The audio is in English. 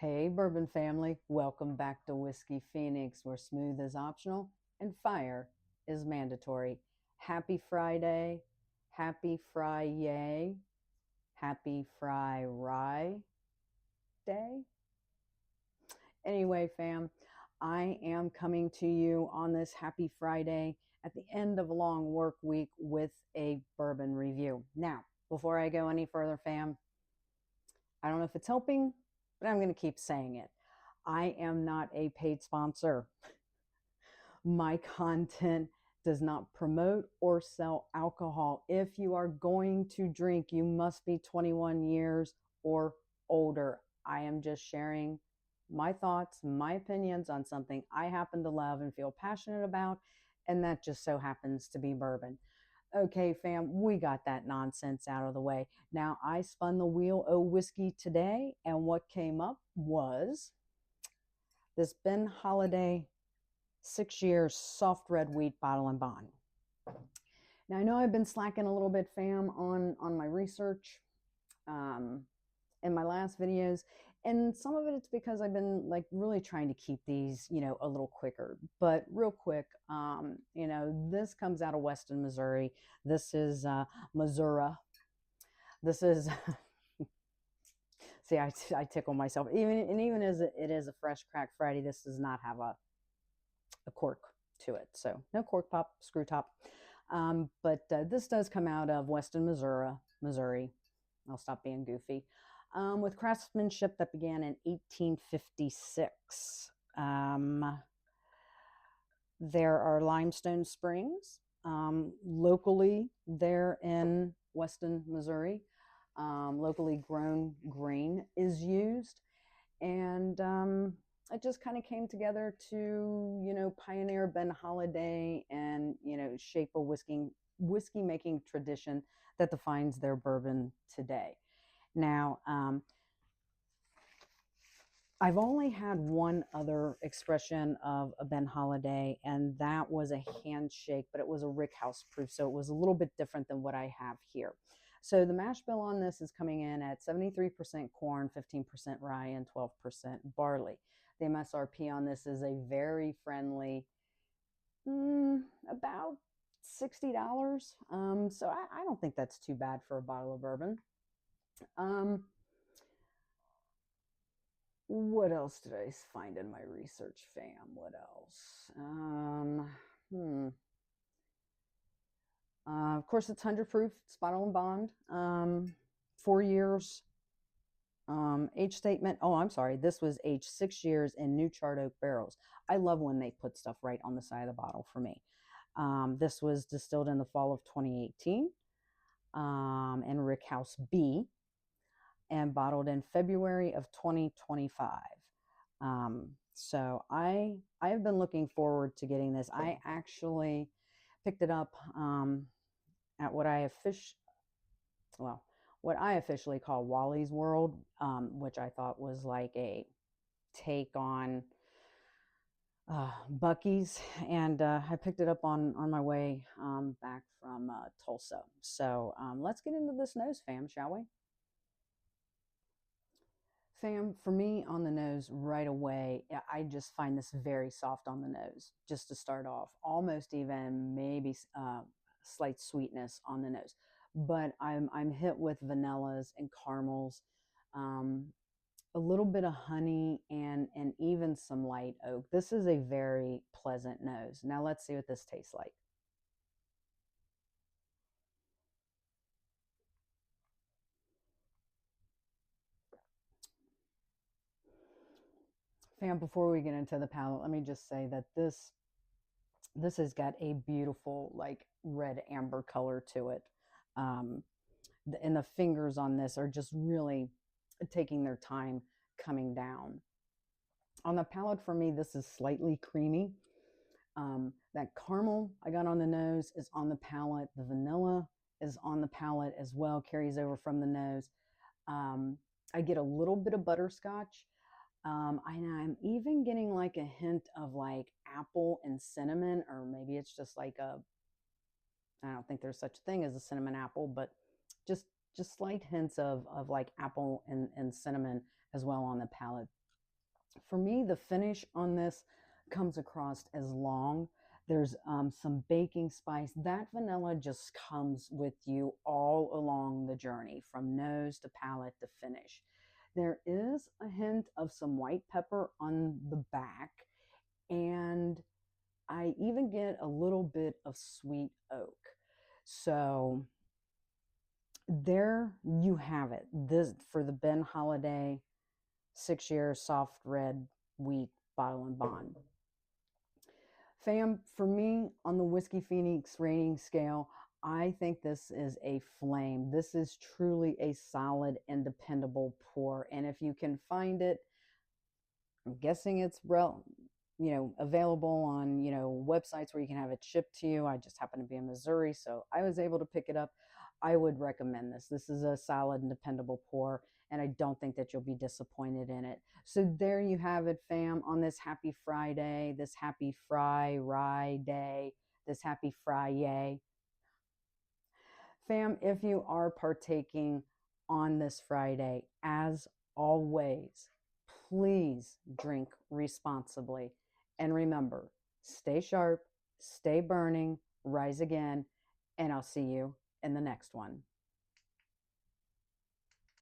Hey, Bourbon family, welcome back to Whiskey Phoenix, where smooth is optional and fire is mandatory. Happy Friday, happy Fry Yay, happy Fry Rye Day. Anyway, fam, I am coming to you on this happy Friday at the end of a long work week with a bourbon review. Now, before I go any further, fam, I don't know if it's helping, but I'm going to keep saying it. I am not a paid sponsor. My content does not promote or sell alcohol. If you are going to drink, you must be 21 years or older. I am just sharing my thoughts, my opinions on something I happen to love and feel passionate about, and that just so happens to be bourbon. Okay, fam, we got that nonsense out of the way. Now, I spun the wheel of whiskey today, and what came up was this Ben Holladay 6 years soft red wheat bottle and bond. Now, I know I've been slacking a little bit, fam, on my research in my last videos. And some of it's because I've been like really trying to keep these, a little quicker. But real quick, this comes out of Weston, Missouri. This is Missouri. This is see, I tickle myself. Even as it is a fresh crack Friday, this does not have a cork to it. So no cork pop, screw top. But this does come out of Weston, Missouri. I'll stop being goofy. With craftsmanship that began in 1856. There are limestone springs locally there in Weston, Missouri. Locally grown grain is used. And it just kind of came together to, pioneer Ben Holladay and, shape a whiskey making tradition that defines their bourbon today. Now, I've only had one other expression of a Ben Holladay, and that was a handshake, but it was a Rickhouse proof, so it was a little bit different than what I have here. So the mash bill on this is coming in at 73% corn, 15% rye, and 12% barley. The MSRP on this is a very friendly, about $60. So I don't think that's too bad for a bottle of bourbon. What else did I find in my research, fam? What else? Of course, it's 100 proof. It's bottle and bond. 4 years. Age statement. Oh, I'm sorry. This was aged 6 years in new charred oak barrels. I love when they put stuff right on the side of the bottle for me. This was distilled in the fall of 2018 in Rickhouse B and bottled in February of 2025. So I have been looking forward to getting this. I actually picked it up at what I officially call Wally's World, which I thought was like a take on Bucky's, and I picked it up on my way back from Tulsa. So let's get into this nose, fam, shall we? Fam, for me on the nose right away, I just find this very soft on the nose, just to start off. Almost even maybe slight sweetness on the nose, but I'm hit with vanillas and caramels, a little bit of honey, and even some light oak. This is a very pleasant nose. Now let's see what this tastes like. Fam, before we get into the palate, let me just say that this has got a beautiful like red amber color to it. Um, and the fingers on this are just really taking their time coming down. On the palate for me, this is slightly creamy. That caramel I got on the nose is on the palate. The vanilla is on the palate as well, carries over from the nose. I get a little bit of butterscotch. I'm even getting like a hint of like apple and cinnamon, or maybe it's just like I don't think there's such a thing as a cinnamon apple, but just slight hints of like apple and cinnamon as well on the palate. For me, the finish on this comes across as long. There's some baking spice. That vanilla just comes with you all along the journey from nose to palate to finish. There is a hint of some white pepper on the back, and I even get a little bit of sweet oak. So there you have it. This for the Ben Holladay 6 year soft red wheat bottle and bond. Fam, for me on the Whiskey Phoenix rating scale, I think this is a flame. This is truly a solid and dependable pour. And if you can find it, I'm guessing it's available on, websites where you can have it shipped to you. I just happen to be in Missouri, so I was able to pick it up. I would recommend this. This is a solid and dependable pour, and I don't think that you'll be disappointed in it. So there you have it, fam, on this happy Friday, this happy Fry Rye Day, this happy Friday. Fam, if you are partaking on this Friday, as always, please drink responsibly. And remember, stay sharp, stay burning, rise again, and I'll see you in the next one.